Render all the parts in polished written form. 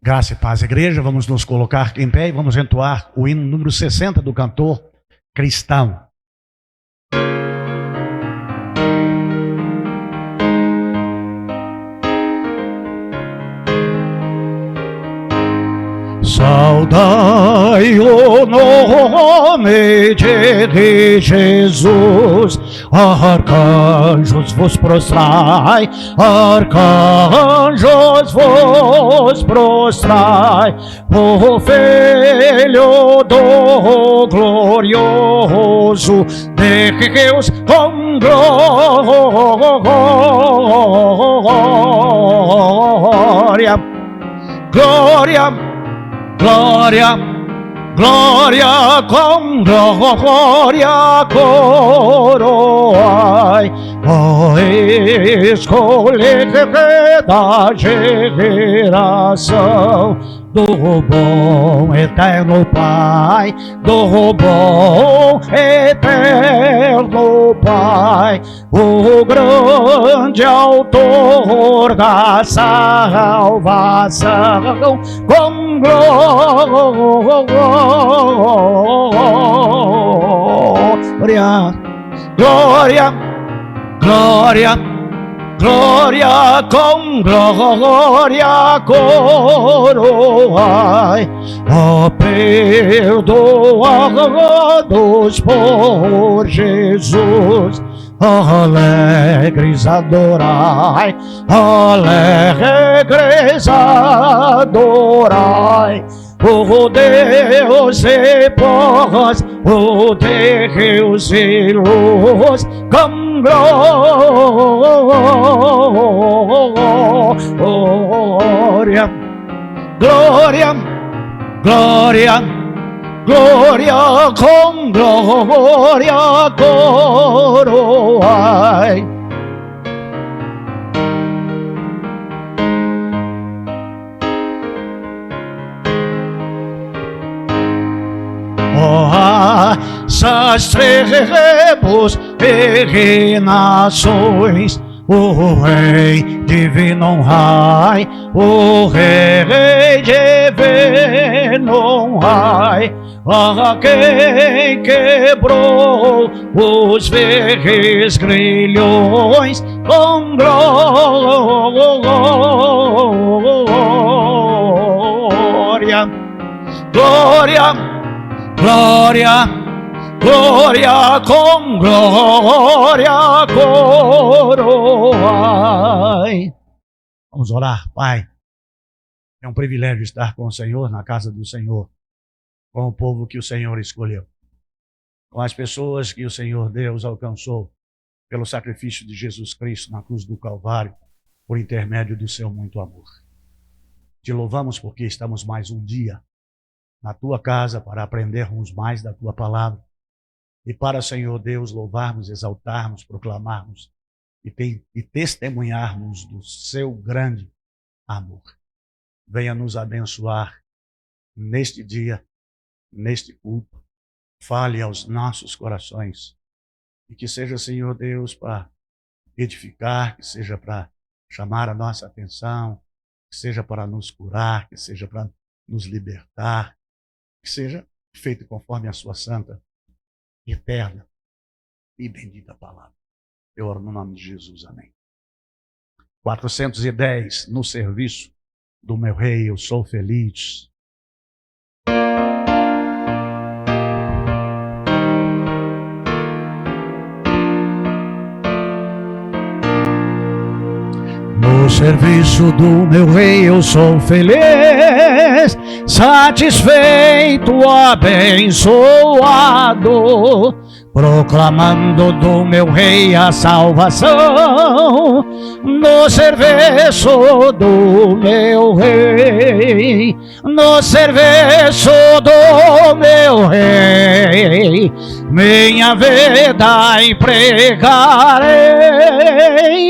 Graça e paz, igreja. Vamos nos colocar em pé e vamos entoar o hino número 60 do cantor cristão. Saudai o nome de Jesus, arcanjos vos prostrai, arcanjos vos prostrai, o Filho do glorioso de Deus com glória, glória. Glória, glória, com glória coroai, ó escolhido da geração do bom eterno Pai, do bom eterno Pai, o grande autor da salvação, com glória, glória, glória. Glória com glória coroai, ó perdoados por Jesus, alegres adorai, alegres adorai, o Deus e paz, o Deus e luz, com glória, glória, glória, glória, com glória coroai. As tribos e nações, o Rei divino Rai, o Rei divino Rai, a quem quebrou os verdes grilhões com glória, glória, glória. Glória com glória coroai. Vamos orar, Pai. É um privilégio estar com o Senhor, na casa do Senhor, com o povo que o Senhor escolheu, com as pessoas que o Senhor Deus alcançou pelo sacrifício de Jesus Cristo na cruz do Calvário, por intermédio do seu muito amor. Te louvamos porque estamos mais um dia na tua casa para aprendermos mais da tua palavra. E para, Senhor Deus, louvarmos, exaltarmos, proclamarmos e testemunharmos do seu grande amor. Venha nos abençoar neste dia, neste culto. Fale aos nossos corações. E que seja, Senhor Deus, para edificar, que seja para chamar a nossa atenção, que seja para nos curar, que seja para nos libertar, que seja feito conforme a sua santa, eterna e bendita palavra. Eu oro no nome de Jesus, amém. 410, no serviço do meu Rei, eu sou feliz. No serviço do meu Rei, eu sou feliz, satisfeito, abençoado, proclamando do meu Rei a salvação. No serviço do meu Rei, no serviço do meu Rei, minha vida empregarei,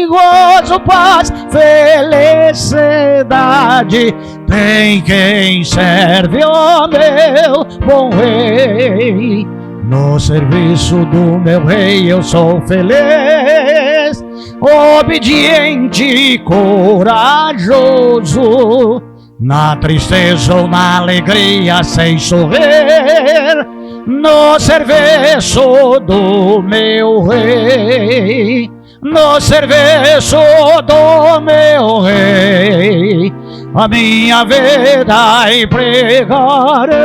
gozo, paz, felicidade, tem quem serve ao meu bom Rei. No serviço do meu Rei eu sou feliz, obediente e corajoso, na tristeza ou na alegria, sem sorrir, no serviço do meu Rei, no serviço do meu Rei, a minha vida empregarei.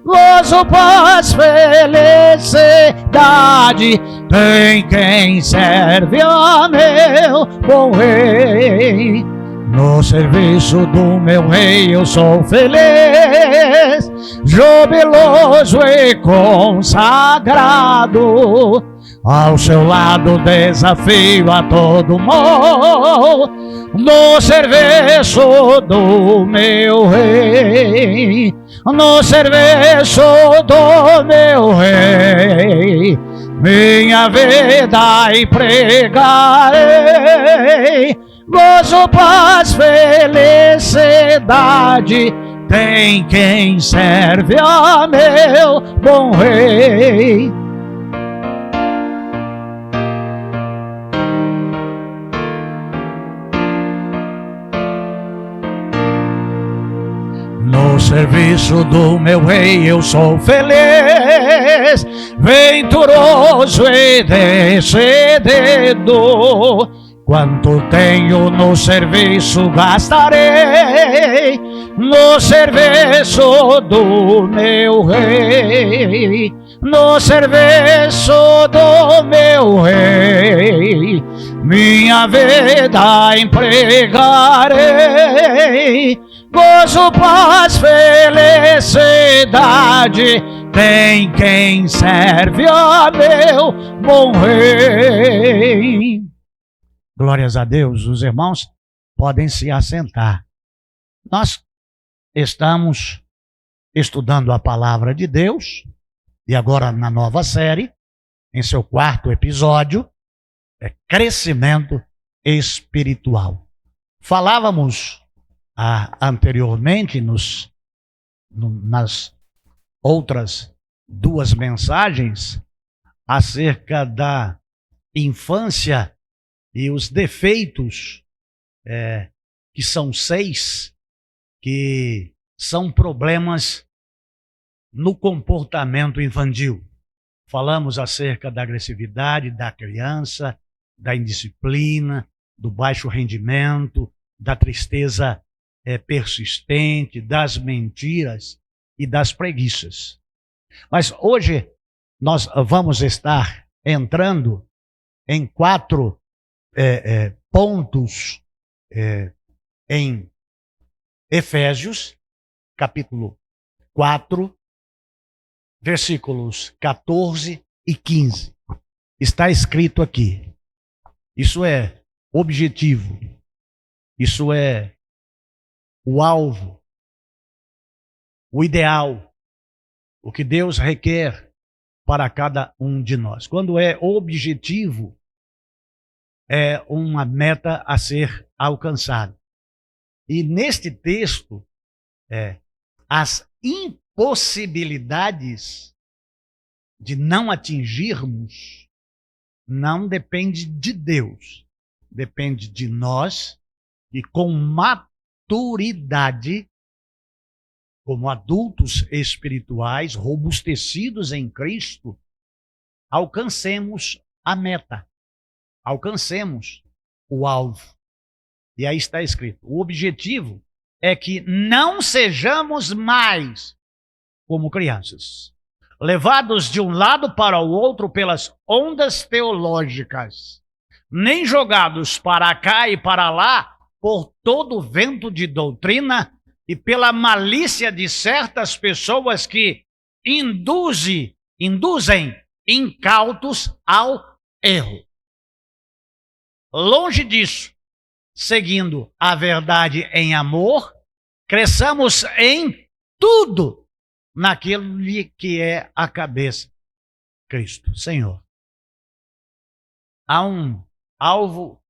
Gozo, paz, felicidade tem quem serve a meu bom Rei. No serviço do meu Rei eu sou feliz, jubiloso e consagrado. Ao seu lado desafio a todo mal, no serviço do meu Rei, no serviço do meu Rei, minha vida empregarei. Gozo, paz, felicidade tem quem serve a meu bom Rei. No serviço do meu Rei eu sou feliz, venturoso e decidido. Quanto tenho no serviço gastarei, no serviço do meu Rei, no serviço do meu Rei, minha vida empregarei. Gozo, paz, felicidade tem quem serve a meu bom Rei. Glórias a Deus. Os irmãos podem se assentar. Nós estamos estudando a palavra de Deus e agora na nova série, em seu 4º episódio, é crescimento espiritual. Falávamos anteriormente nas outras 2 mensagens acerca da infância e os defeitos, que são 6, que são problemas no comportamento infantil. Falamos acerca da agressividade da criança, da indisciplina, do baixo rendimento, da tristeza persistente, das mentiras e das preguiças. Mas hoje nós vamos estar entrando em 4 pontos em Efésios, capítulo 4, versículos 14 e 15. Está escrito aqui. Isso é objetivo. Isso é o alvo, o ideal, o que Deus requer para cada um de nós. Quando é objetivo, é uma meta a ser alcançada. E neste texto, as impossibilidades de não atingirmos não depende de Deus, depende de nós e com maturidade, como adultos espirituais robustecidos em Cristo, alcancemos a meta, alcancemos o alvo. E aí está escrito, o objetivo é que não sejamos mais como crianças, levados de um lado para o outro pelas ondas teológicas, nem jogados para cá e para lá por todo o vento de doutrina e pela malícia de certas pessoas que induzem incautos ao erro. Longe disso, seguindo a verdade em amor, cresçamos em tudo naquilo que é a cabeça, Cristo, Senhor. Há um alvo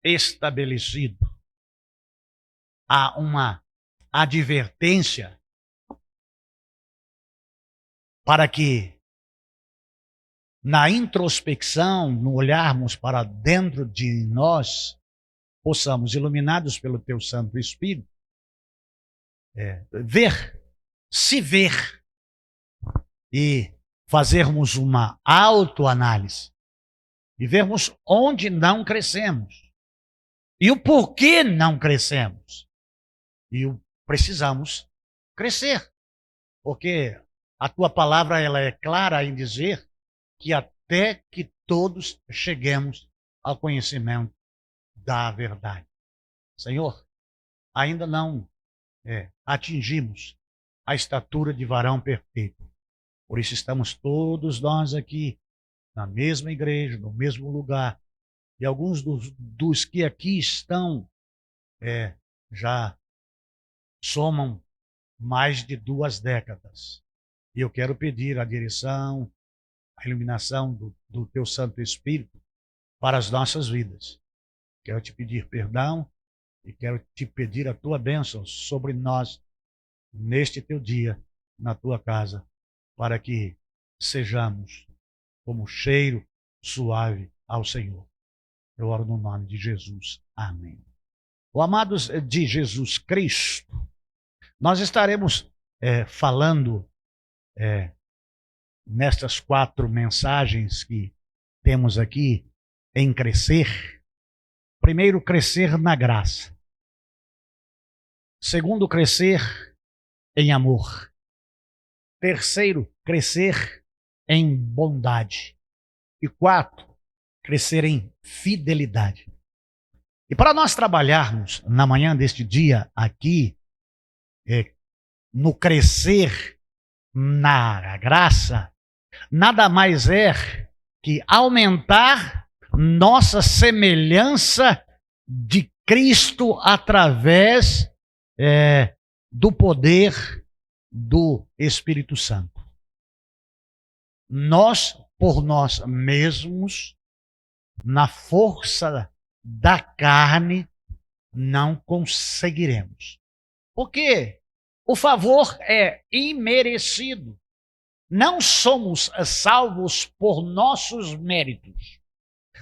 estabelecido, há uma advertência para que na introspecção, no olharmos para dentro de nós, possamos, iluminados pelo Teu Santo Espírito, se ver e fazermos uma autoanálise e vermos onde não crescemos e o porquê não crescemos. E precisamos crescer, porque a tua palavra ela é clara em dizer que até que todos cheguemos ao conhecimento da verdade. Senhor, ainda não atingimos a estatura de varão perfeito. Por isso estamos todos nós aqui na mesma igreja, no mesmo lugar. E alguns dos que aqui estão já somam mais de 2 décadas. E eu quero pedir a direção, a iluminação do Teu Santo Espírito para as nossas vidas. Quero te pedir perdão e quero te pedir a Tua bênção sobre nós neste Teu dia, na Tua casa, para que sejamos como cheiro suave ao Senhor. Eu oro no nome de Jesus. Amém. Amados de Jesus Cristo, nós estaremos falando nestas 4 mensagens que temos aqui em crescer. Primeiro, crescer na graça. Segundo, crescer em amor. Terceiro, crescer em bondade. E 4, crescer em fidelidade. E para nós trabalharmos na manhã deste dia aqui, no crescer na graça, nada mais é que aumentar nossa semelhança de Cristo através do poder do Espírito Santo. Nós, por nós mesmos, na força da carne, não conseguiremos. Porque o favor é imerecido. Não somos salvos por nossos méritos.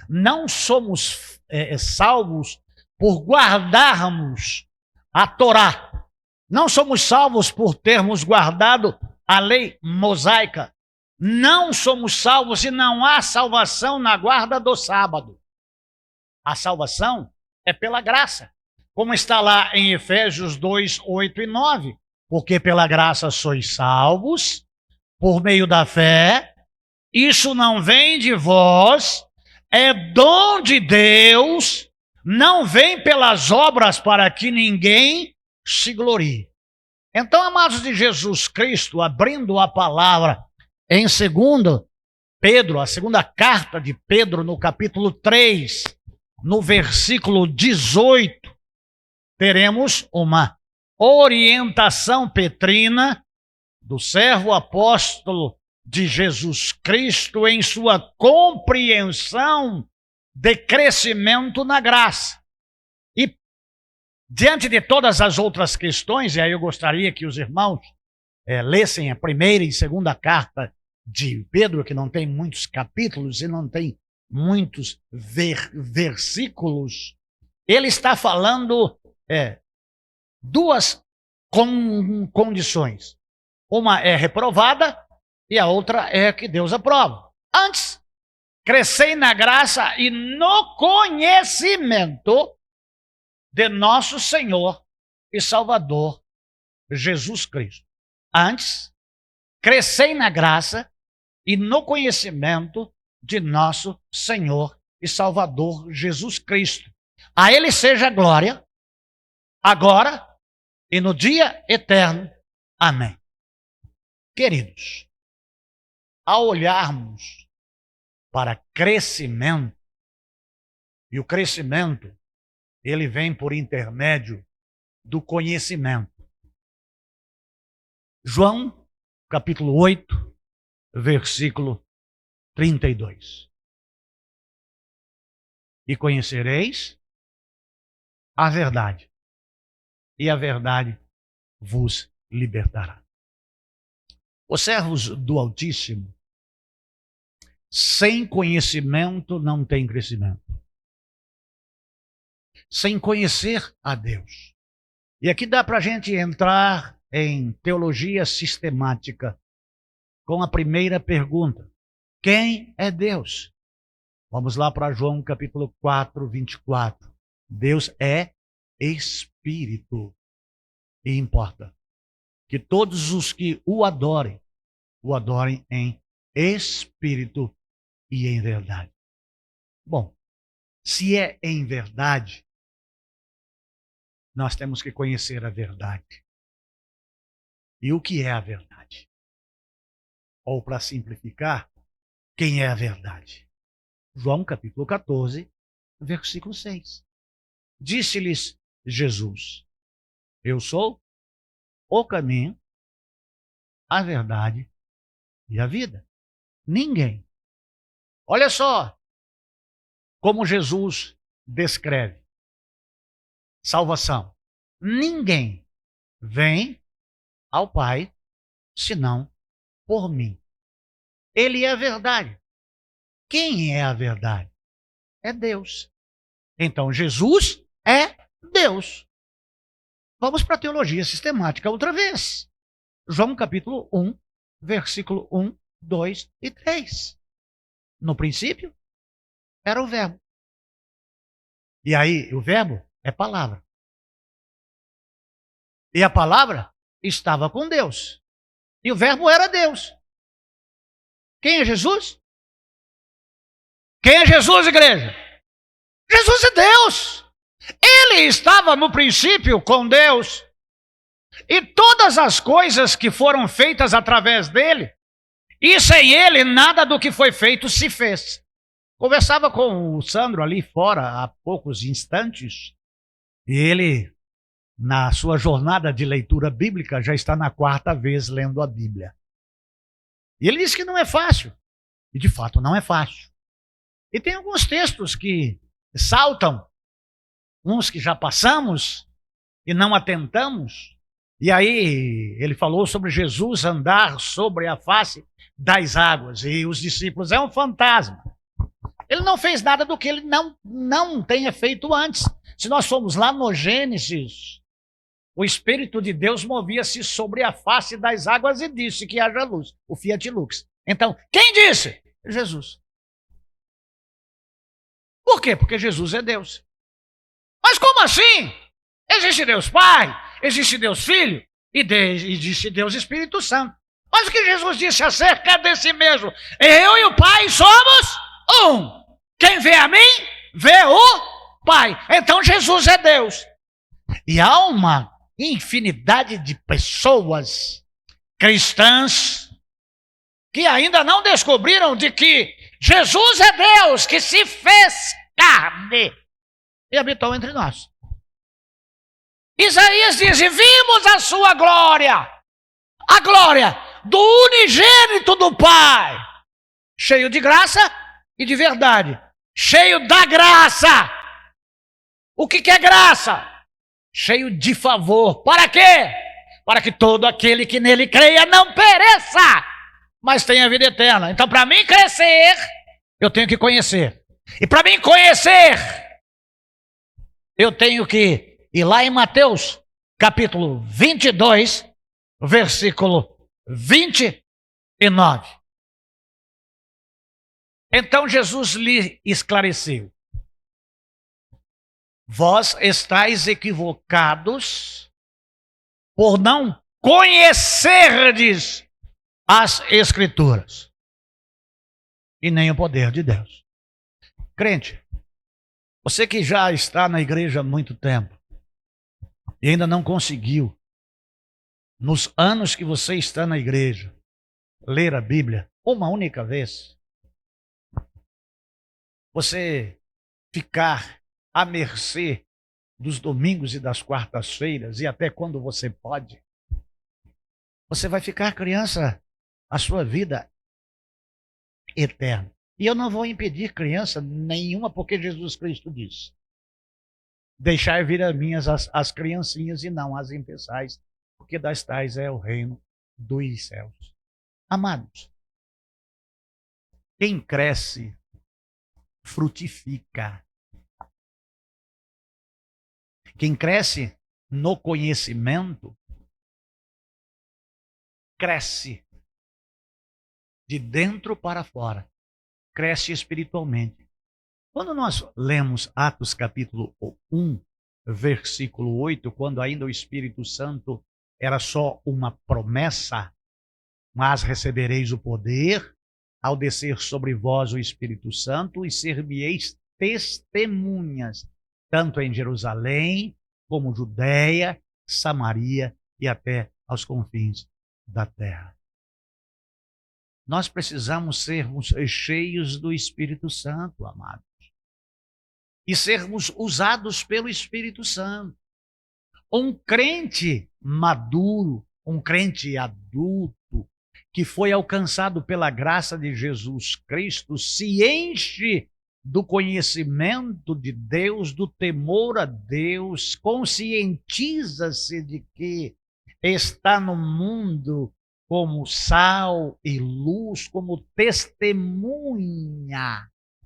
Não somos salvos por guardarmos a Torá. Não somos salvos por termos guardado a lei mosaica. Não somos salvos e não há salvação na guarda do sábado. A salvação é pela graça. Como está lá em Efésios 2, 8 e 9. Porque pela graça sois salvos, por meio da fé. Isso não vem de vós, é dom de Deus, não vem pelas obras para que ninguém se glorie. Então, amados de Jesus Cristo, abrindo a palavra em 2 Pedro, a segunda carta de Pedro, no capítulo 3, no versículo 18, teremos uma orientação petrina do servo apóstolo de Jesus Cristo em sua compreensão de crescimento na graça. E diante de todas as outras questões, e aí eu gostaria que os irmãos lessem a primeira e segunda carta de Pedro, que não tem muitos capítulos e não tem muitos versículos. Ele está falando 2 condições. Uma é reprovada e a outra é que Deus aprova. Antes, crescei na graça e no conhecimento de nosso Senhor e Salvador Jesus Cristo. Antes, crescei na graça e no conhecimento de nosso Senhor e Salvador Jesus Cristo. A Ele seja a glória, agora e no dia eterno. Amém. Queridos, ao olharmos para crescimento, e o crescimento, ele vem por intermédio do conhecimento. João, capítulo 8, versículo 32. E conhecereis a verdade, e a verdade vos libertará. Os servos do Altíssimo, sem conhecimento não tem crescimento. Sem conhecer a Deus, E aqui dá para a gente entrar em teologia sistemática com a primeira pergunta: quem é Deus? Vamos lá para João capítulo 4, 24. Deus é Espírito. E importa que todos os que o adorem em Espírito e em verdade. Bom, se é em verdade, nós temos que conhecer a verdade. E o que é a verdade? Ou, para simplificar, quem é a verdade? João capítulo 14, versículo 6. Disse-lhes Jesus: eu sou o caminho, a verdade e a vida. Ninguém. Olha só como Jesus descreve salvação. Ninguém vem ao Pai senão por mim. Ele é a verdade. Quem é a verdade? É Deus. Então Jesus é Deus. Vamos para a teologia sistemática outra vez. João capítulo 1, versículo 1, 2 e 3. No princípio era o verbo. E aí o verbo é palavra. E a palavra estava com Deus. E o verbo era Deus. Quem é Jesus? Quem é Jesus, igreja? Jesus é Deus. Ele estava no princípio com Deus. E todas as coisas que foram feitas através dele, e sem ele, nada do que foi feito se fez. Conversava com o Sandro ali fora há poucos instantes, e ele, na sua jornada de leitura bíblica, já está na 4ª vez lendo a Bíblia. E ele disse que não é fácil. E de fato não é fácil. E tem alguns textos que saltam, uns que já passamos e não atentamos. E aí ele falou sobre Jesus andar sobre a face das águas. E os discípulos, é um fantasma. Ele não fez nada do que ele não tenha feito antes. Se nós formos lá no Gênesis, o Espírito de Deus movia-se sobre a face das águas e disse que haja luz. O Fiat Lux. Então, quem disse? Jesus. Por quê? Porque Jesus é Deus. Mas como assim? Existe Deus Pai, existe Deus Filho e existe Deus Espírito Santo. Mas o que Jesus disse acerca de si mesmo? Eu e o Pai somos um. Quem vê a mim, vê o Pai. Então Jesus é Deus. E há uma infinidade de pessoas cristãs que ainda não descobriram de que Jesus é Deus, que se fez carne e habitou entre nós. Isaías diz: e vimos a sua glória, a glória do unigênito do Pai, cheio de graça e de verdade, cheio da graça. O que é graça? Cheio de favor. Para quê? Para que todo aquele que nele creia não pereça, mas tenha vida eterna. Então, para mim crescer, eu tenho que conhecer. E para mim conhecer, eu tenho que ir lá em Mateus, capítulo 22, versículo 29. Então Jesus lhe esclareceu: vós estáis equivocados por não conhecerdes as Escrituras e nem o poder de Deus. Crente, você que já está na igreja há muito tempo e ainda não conseguiu, nos anos que você está na igreja, ler a Bíblia uma única vez, você ficar à mercê dos domingos e das quartas-feiras e até quando você pode, você vai ficar criança a sua vida eterna. E eu não vou impedir criança nenhuma, porque Jesus Cristo disse: deixai vir a mim as criancinhas e não as impeçais, porque das tais é o reino dos céus. Amados, quem cresce frutifica. Quem cresce no conhecimento cresce de dentro para fora, cresce espiritualmente. Quando nós lemos Atos capítulo 1, versículo 8, quando ainda o Espírito Santo era só uma promessa, mas recebereis o poder ao descer sobre vós o Espírito Santo e ser-me-eis testemunhas, tanto em Jerusalém como Judeia, Samaria e até aos confins da terra. Nós precisamos sermos cheios do Espírito Santo, amados, e sermos usados pelo Espírito Santo. Um crente maduro, um crente adulto, que foi alcançado pela graça de Jesus Cristo, se enche do conhecimento de Deus, do temor a Deus, conscientiza-se de que está no mundo como sal e luz, como testemunha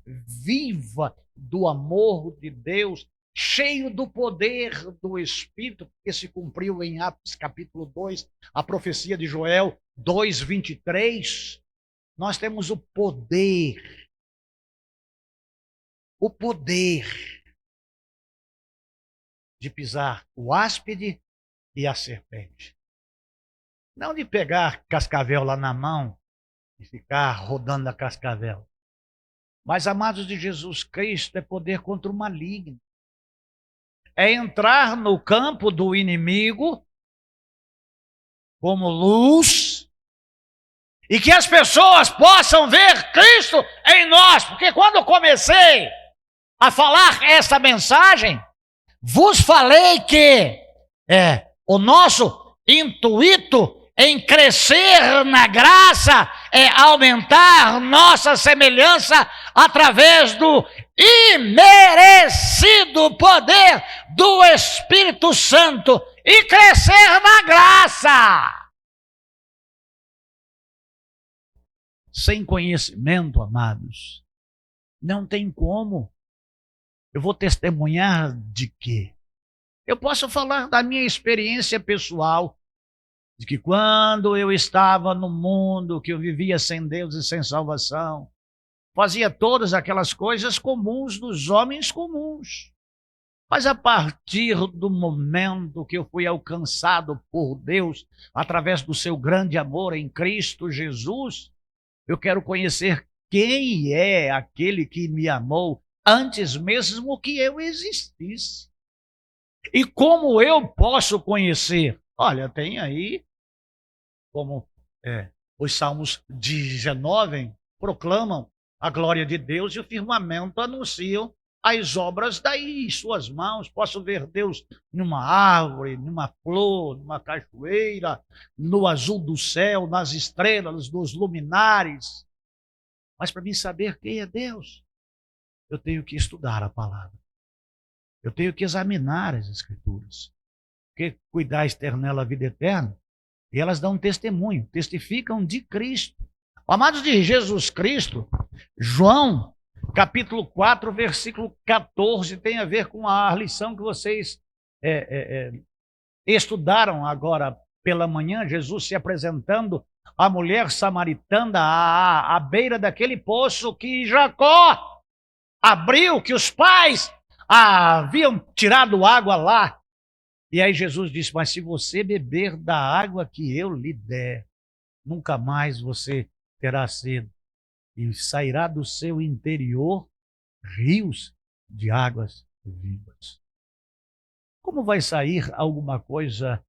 viva do amor de Deus, cheio do poder do Espírito, porque se cumpriu em Atos capítulo 2, a profecia de Joel 2:23. Nós temos o poder de pisar o áspide e a serpente. Não de pegar cascavel lá na mão e ficar rodando a cascavel. Mas, amados de Jesus Cristo, é poder contra o maligno. É entrar no campo do inimigo como luz e que as pessoas possam ver Cristo em nós. Porque quando eu comecei a falar essa mensagem, vos falei que o nosso intuito em crescer na graça é aumentar nossa semelhança através do imerecido poder do Espírito Santo e crescer na graça. Sem conhecimento, amados, não tem como. Eu vou testemunhar de quê? Eu posso falar da minha experiência pessoal, de que quando eu estava no mundo, que eu vivia sem Deus e sem salvação, fazia todas aquelas coisas comuns dos homens comuns. Mas a partir do momento que eu fui alcançado por Deus, através do seu grande amor em Cristo Jesus, eu quero conhecer quem é aquele que me amou antes mesmo que eu existisse. E como eu posso conhecer? Olha, tem aí, como os Salmos 19 proclamam a glória de Deus e o firmamento anunciam as obras das suas mãos. Posso ver Deus numa árvore, numa flor, numa cachoeira, no azul do céu, nas estrelas, nos luminares. Mas para mim saber quem é Deus, eu tenho que estudar a palavra. Eu tenho que examinar as Escrituras. Porque cuidar externela a vida eterna, e elas dão testemunho, testificam de Cristo. Amados de Jesus Cristo, João, capítulo 4, versículo 14, tem a ver com a lição que vocês estudaram agora pela manhã, Jesus se apresentando à mulher samaritana à beira daquele poço que Jacó abriu, que os pais haviam tirado água lá. E aí Jesus disse, mas se você beber da água que eu lhe der, nunca mais você terá sede, e sairá do seu interior rios de águas vivas. Como vai sair alguma coisa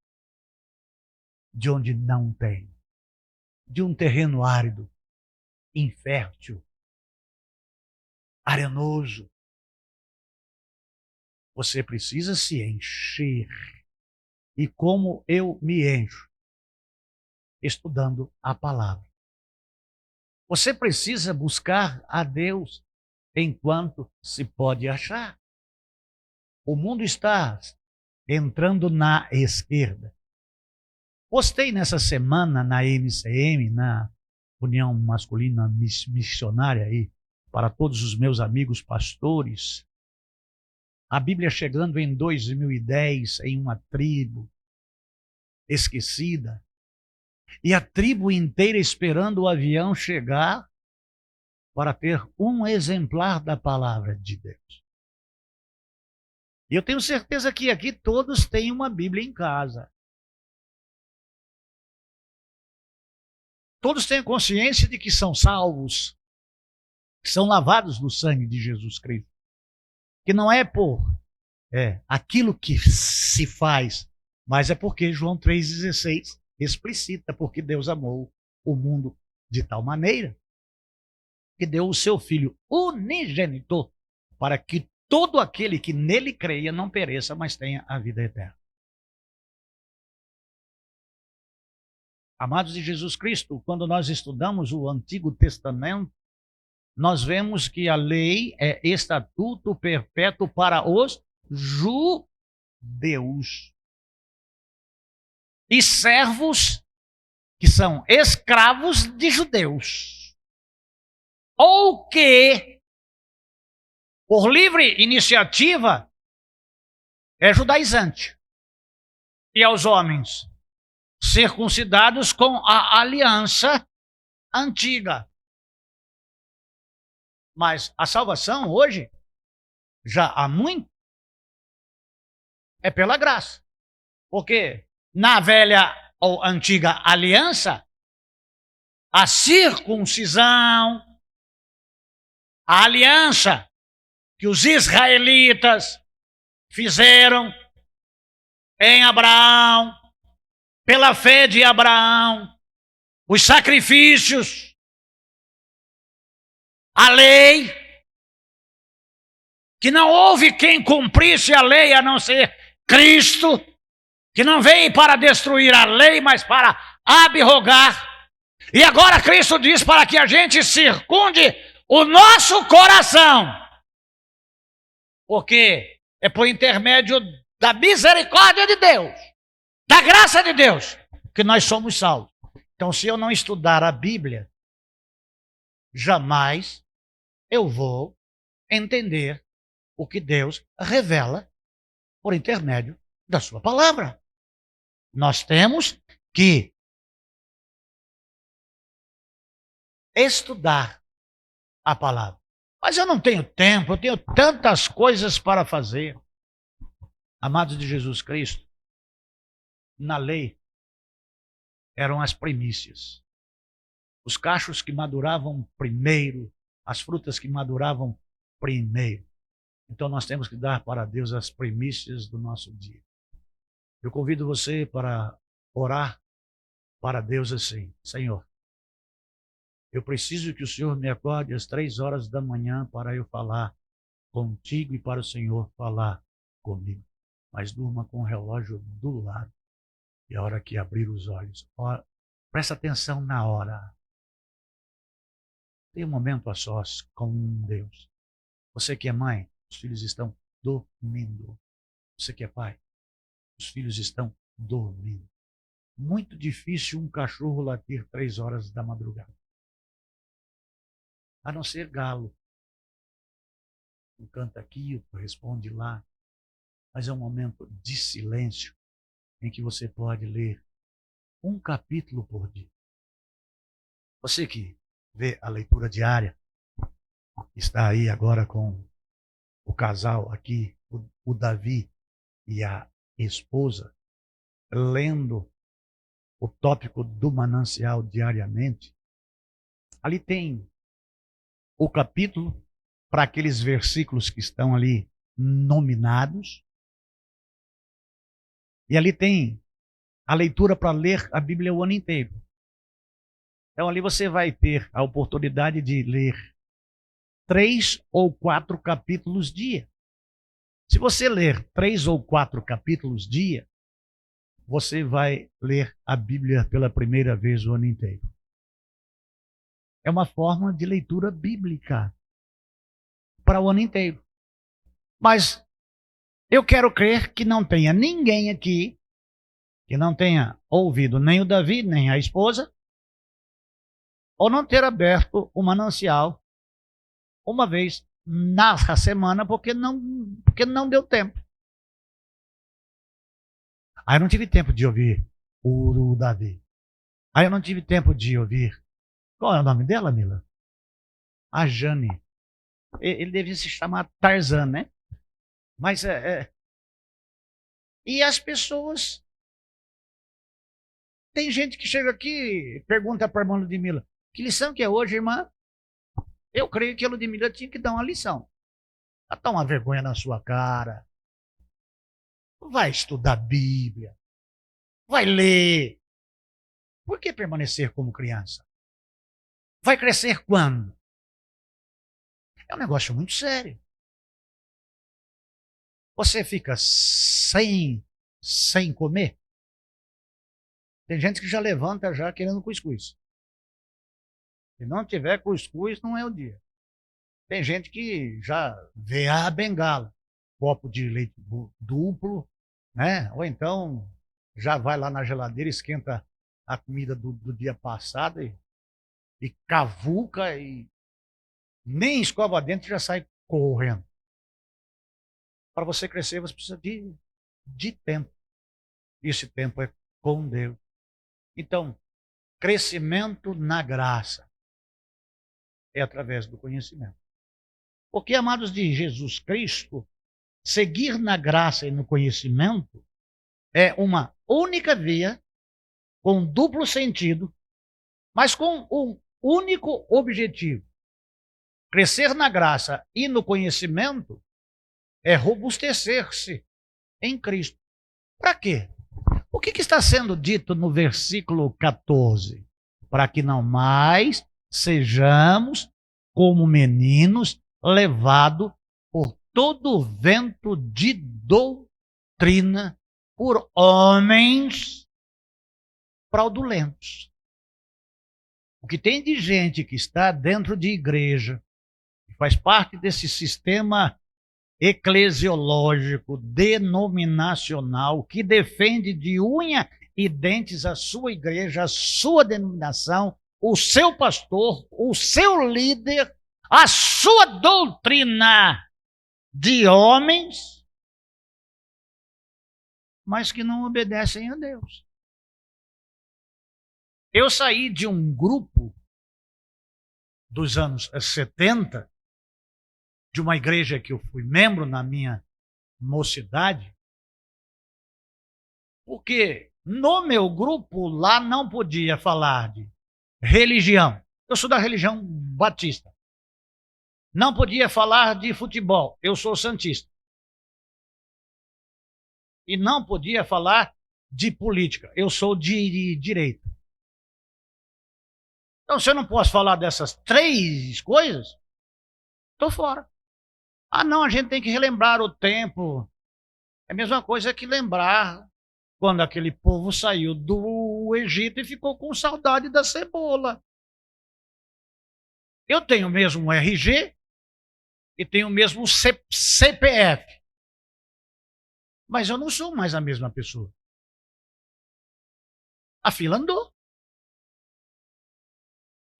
de onde não tem? De um terreno árido, infértil, arenoso. Você precisa se encher. E como eu me encho? Estudando a palavra. Você precisa buscar a Deus enquanto se pode achar. O mundo está entrando na esquerda. Postei nessa semana na MCM, na União Masculina Missionária aí, para todos os meus amigos pastores, A Bíblia chegando em 2010 em uma tribo esquecida, e a tribo inteira esperando o avião chegar para ter um exemplar da palavra de Deus. E eu tenho certeza que aqui todos têm uma Bíblia em casa. Todos têm consciência de que são salvos, que são lavados no sangue de Jesus Cristo. Que não é por aquilo que se faz, mas é porque João 3,16 explicita, porque Deus amou o mundo de tal maneira que deu o seu Filho unigênito para que todo aquele que nele creia não pereça, mas tenha a vida eterna. Amados de Jesus Cristo, quando nós estudamos o Antigo Testamento, nós vemos que a lei é estatuto perpétuo para os judeus. E servos que são escravos de judeus. Ou que, por livre iniciativa, é judaizante. E aos homens circuncidados com a aliança antiga. Mas a salvação hoje, já há muito, é pela graça. Porque na velha ou antiga aliança, a circuncisão, a aliança que os israelitas fizeram em Abraão, pela fé de Abraão, os sacrifícios, a lei, que não houve quem cumprisse a lei a não ser Cristo, que não veio para destruir a lei, mas para abrogar. E agora Cristo diz para que a gente circunde o nosso coração, porque é por intermédio da misericórdia de Deus, da graça de Deus, que nós somos salvos. Então, se eu não estudar a Bíblia, jamais eu vou entender o que Deus revela por intermédio da sua palavra. Nós temos que estudar a palavra. Mas eu não tenho tempo, eu tenho tantas coisas para fazer. Amados de Jesus Cristo, na lei eram as primícias. Os cachos que maduravam primeiro, as frutas que maduravam primeiro. Então nós temos que dar para Deus as primícias do nosso dia. Eu convido você para orar para Deus assim: Senhor, eu preciso que o Senhor me acorde às 3 horas da manhã para eu falar contigo e para o Senhor falar comigo. Mas durma com o relógio do lado. E a hora que abrir os olhos, presta atenção na hora. Tem um momento a sós com Deus. Você que é mãe, os filhos estão dormindo. Você que é pai, os filhos estão dormindo. Muito difícil um cachorro latir 3 horas da madrugada. A não ser galo. Um canta aqui, outro responde lá. Mas é um momento de silêncio em que você pode ler um capítulo por dia. Você que vê a leitura diária, está aí agora com o casal aqui, o Davi e a esposa, lendo o tópico do manancial diariamente. Ali tem o capítulo para aqueles versículos que estão ali nominados. E ali tem a leitura para ler a Bíblia o ano inteiro. Então ali você vai ter a oportunidade de ler 3 ou 4 capítulos dia. Se você ler 3 ou 4 capítulos dia, você vai ler a Bíblia pela primeira vez o ano inteiro. É uma forma de leitura bíblica para o ano inteiro. Mas eu quero crer que não tenha ninguém aqui que não tenha ouvido nem o Davi, nem a esposa, ou não ter aberto o manancial uma vez na semana porque não deu tempo. Aí eu não tive tempo de ouvir o Davi. Aí eu não tive tempo de ouvir. Qual é o nome dela, Mila? A Jane. Ele devia se chamar Tarzan, né? Mas E as pessoas. Tem gente que chega aqui e pergunta para a irmã Ludmila: que lição que é hoje, irmã? Eu creio que a Ludmila tinha que dar uma lição. Ela dá uma vergonha na sua cara. Vai estudar a Bíblia. Vai ler. Por que permanecer como criança? Vai crescer quando? É um negócio muito sério. Você fica sem comer. Tem gente que já levanta já querendo cuscuz. Se não tiver cuscuz, não é o dia. Tem gente que já vê a bengala. Copo de leite duplo, né? Ou então já vai lá na geladeira, esquenta a comida do dia passado e cavuca e nem escova dentro, já sai correndo. Para você crescer, você precisa de tempo. E esse tempo é com Deus. Então, crescimento na graça é através do conhecimento. Porque, amados de Jesus Cristo, seguir na graça e no conhecimento é uma única via, com duplo sentido, mas com um único objetivo. Crescer na graça e no conhecimento é robustecer-se em Cristo. Para quê? O que está sendo dito no versículo 14? Para que não mais sejamos como meninos levados por todo vento de doutrina por homens fraudulentos. O que tem de gente que está dentro de igreja, que faz parte desse sistema eclesiológico, denominacional, que defende de unha e dentes a sua igreja, a sua denominação, o seu pastor, o seu líder, a sua doutrina de homens, mas que não obedecem a Deus. Eu saí de um grupo dos anos 70, de uma igreja que eu fui membro na minha mocidade, porque no meu grupo lá não podia falar de religião. Eu sou da religião batista. Não podia falar de futebol. Eu sou santista. E não podia falar de política. Eu sou de direita. Então, se eu não posso falar dessas três coisas, estou fora. Ah, não, a gente tem que relembrar o tempo. É a mesma coisa que lembrar quando aquele povo saiu do Egito e ficou com saudade da cebola. Eu tenho o mesmo RG e tenho o mesmo CPF. Mas eu não sou mais a mesma pessoa. A fila andou.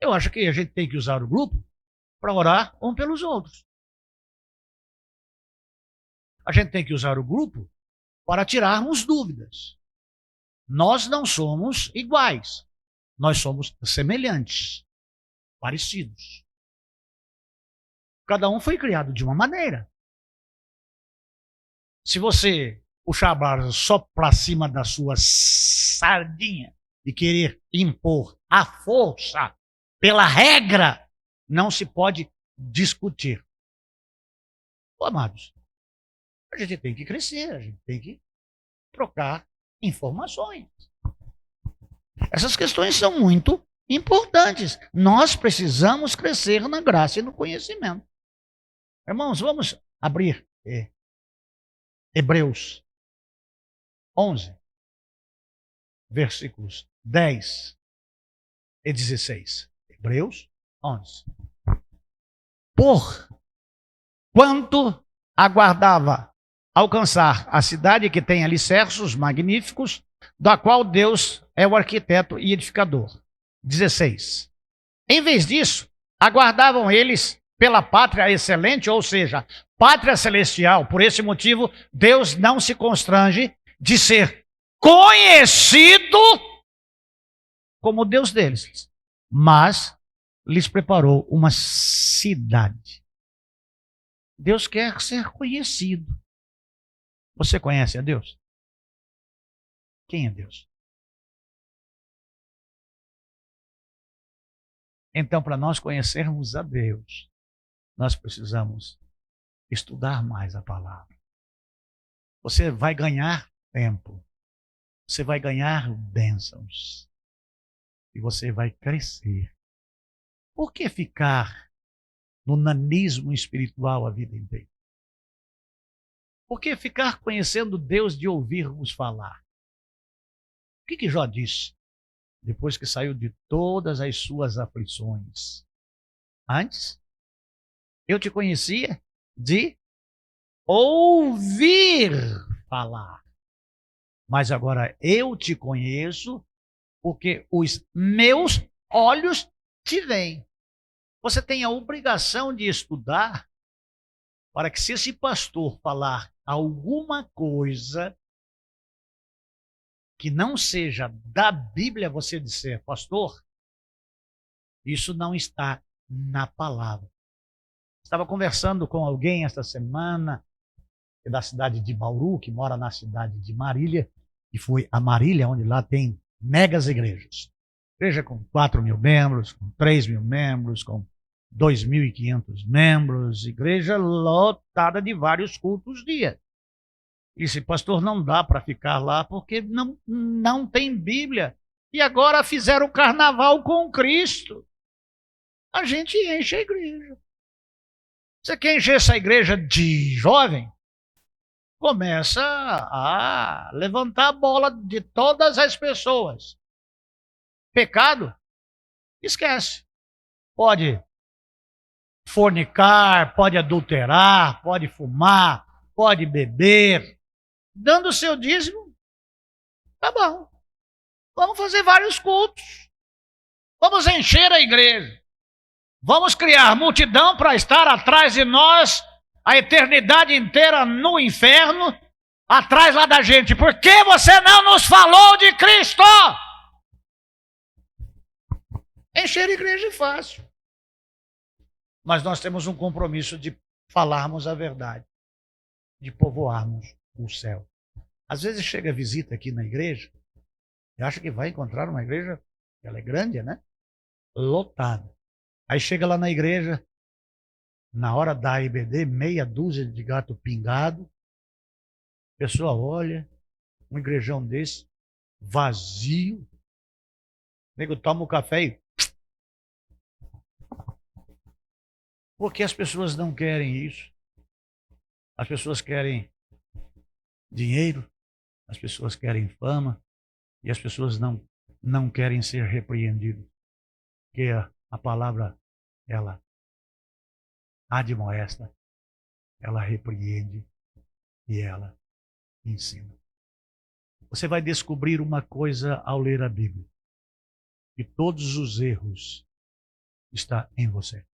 Eu acho que a gente tem que usar o grupo para orar um pelos outros. A gente tem que usar o grupo para tirarmos dúvidas. Nós não somos iguais. Nós somos semelhantes, parecidos. Cada um foi criado de uma maneira. Se você puxar a brasa só para cima da sua sardinha e querer impor a força pela regra, não se pode discutir. Amados, a gente tem que crescer, a gente tem que trocar informações. Essas questões são muito importantes. Nós precisamos crescer na graça e no conhecimento. Irmãos, vamos abrir Hebreus 11, versículos 10 e 16. Hebreus 11. Por quanto aguardava alcançar a cidade que tem alicerces magníficos, da qual Deus é o arquiteto e edificador. 16. Em vez disso, aguardavam eles pela pátria excelente, ou seja, pátria celestial. Por esse motivo, Deus não se constrange de ser conhecido como Deus deles, mas lhes preparou uma cidade. Deus quer ser conhecido. Você conhece a Deus? Quem é Deus? Então, para nós conhecermos a Deus, nós precisamos estudar mais a palavra. Você vai ganhar tempo, você vai ganhar bênçãos e você vai crescer. Por que ficar no nanismo espiritual a vida inteira? Por que ficar conhecendo Deus de ouvirmos falar? O que Jó disse depois que saiu de todas as suas aflições? Antes, eu te conhecia de ouvir falar, mas agora eu te conheço porque os meus olhos te veem. Você tem a obrigação de estudar para que, se esse pastor falar alguma coisa que não seja da Bíblia, você disser: pastor, isso não está na palavra. Estava conversando com alguém esta semana, da cidade de Bauru, que mora na cidade de Marília, e foi a Marília, onde lá tem megas igrejas. Igreja com 4.000 membros, com 3.000 membros, com 2.500 membros, igreja lotada de vários cultos dia. E disse: pastor, não dá para ficar lá porque não tem Bíblia. E agora fizeram o carnaval com Cristo. A gente enche a igreja. Você quer encher essa igreja de jovem? Começa a levantar a bola de todas as pessoas. Pecado? Esquece. Pode fornicar, pode adulterar, pode fumar, pode beber. Dando o seu dízimo, tá bom. Vamos fazer vários cultos. Vamos encher a igreja. Vamos criar multidão para estar atrás de nós a eternidade inteira no inferno, atrás lá da gente. Por que você não nos falou de Cristo? Encher a igreja é fácil. Mas nós temos um compromisso de falarmos a verdade, de povoarmos o céu. Às vezes chega visita aqui na igreja e acha que vai encontrar uma igreja, ela é grande, né? Lotada. Aí chega lá na igreja, na hora da IBD, meia dúzia de gato pingado. A pessoa olha, um igrejão desse, vazio. O nego toma o café e... Porque as pessoas não querem isso. As pessoas querem dinheiro, as pessoas querem fama, e as pessoas não querem ser repreendidas. Porque a palavra, ela admoesta, ela repreende e ela ensina. Você vai descobrir uma coisa ao ler a Bíblia: que todos os erros estão em você.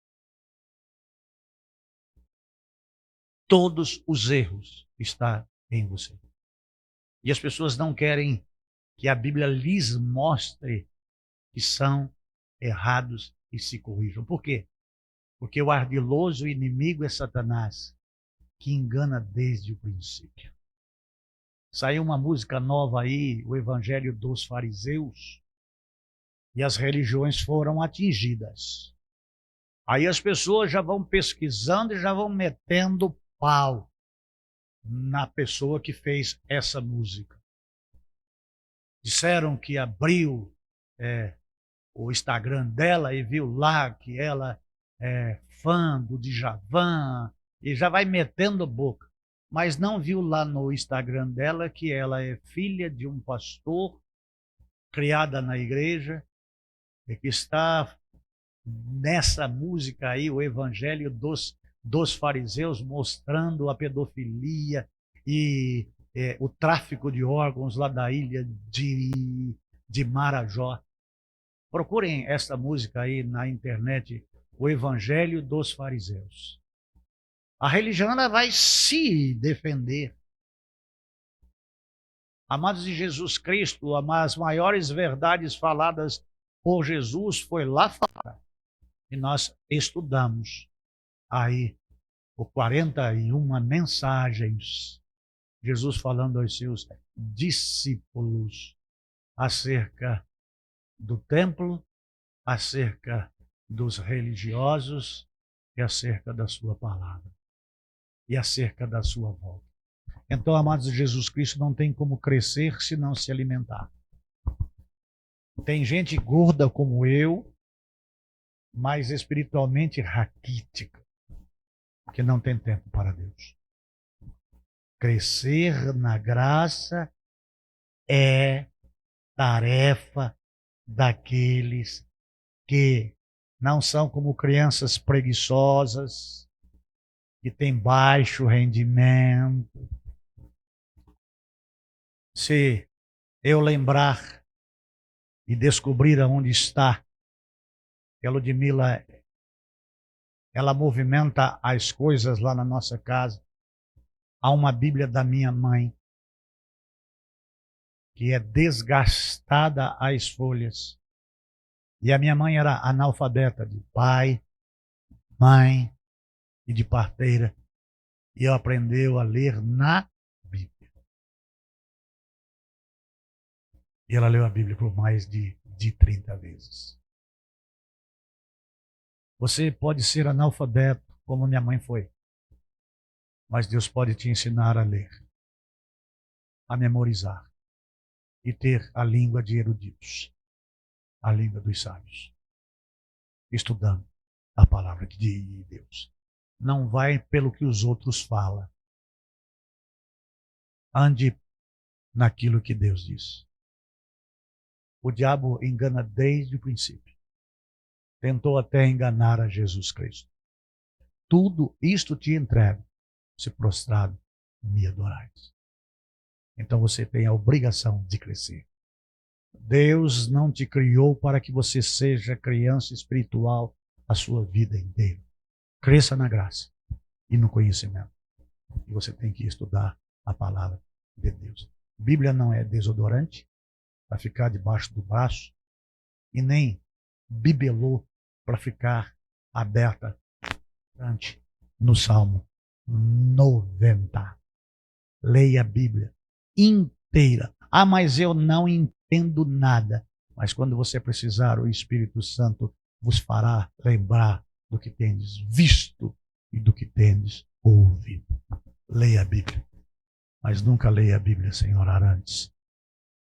Todos os erros estão em você. E as pessoas não querem que a Bíblia lhes mostre que são errados e se corrijam. Por quê? Porque o ardiloso inimigo é Satanás, que engana desde o princípio. Saiu uma música nova aí, o Evangelho dos Fariseus, e as religiões foram atingidas. Aí as pessoas já vão pesquisando e já vão metendo pau na pessoa que fez essa música. Disseram que abriu o Instagram dela e viu lá que ela é fã do Djavan e já vai metendo boca. Mas não viu lá no Instagram dela que ela é filha de um pastor, criada na igreja, e que está nessa música aí, o Evangelho dos Fariseus, mostrando a pedofilia e o tráfico de órgãos lá da ilha de Marajó. Procurem essa música aí na internet, o evangelho dos fariseus. A religião ela vai se defender. Amados de Jesus Cristo, as maiores verdades faladas por Jesus foi lá fora. E nós estudamos aí por 41 mensagens, Jesus falando aos seus discípulos acerca do templo, acerca dos religiosos e acerca da sua palavra e acerca da sua volta. Então, amados de Jesus Cristo, não tem como crescer se não se alimentar. Tem gente gorda como eu, mas espiritualmente raquítica, que não tem tempo para Deus. Crescer na graça é tarefa daqueles que não são como crianças preguiçosas, que têm baixo rendimento. Se eu lembrar e descobrir aonde está, que a Ludmila, ela movimenta as coisas lá na nossa casa. Há uma Bíblia da minha mãe, que é desgastada às folhas. E a minha mãe era analfabeta de pai, mãe e de parteira. E aprendeu a ler na Bíblia. E ela leu a Bíblia por mais de 30 vezes. Você pode ser analfabeto, como minha mãe foi. Mas Deus pode te ensinar a ler, a memorizar e ter a língua de eruditos, a língua dos sábios, estudando a palavra de Deus. Não vai pelo que os outros falam. Ande naquilo que Deus diz. O diabo engana desde o princípio. Tentou até enganar a Jesus Cristo. Tudo isto te entrego, se prostrado me adorais. Então você tem a obrigação de crescer. Deus não te criou para que você seja criança espiritual a sua vida inteira. Cresça na graça e no conhecimento. E você tem que estudar a palavra de Deus. Bíblia não é desodorante para ficar debaixo do braço e nem bibelô para ficar aberta no Salmo 90. Leia a Bíblia inteira. Ah, mas eu não entendo nada. Mas quando você precisar, o Espírito Santo vos fará lembrar do que tendes visto e do que tendes ouvido. Leia a Bíblia. Mas nunca leia a Bíblia sem orar antes.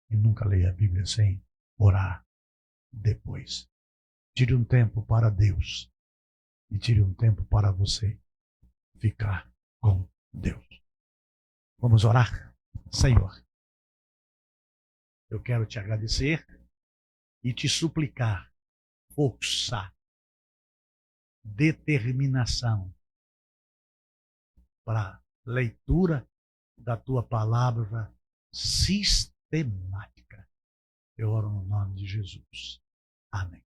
E nunca leia a Bíblia sem orar depois. Tire um tempo para Deus. E tire um tempo para você ficar com Deus. Vamos orar? Senhor, eu quero te agradecer e te suplicar força, determinação para leitura da tua palavra sistemática. Eu oro no nome de Jesus. Amém.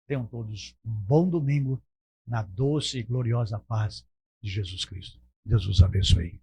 Tenham todos um bom domingo na doce e gloriosa paz de Jesus Cristo. Deus os abençoe.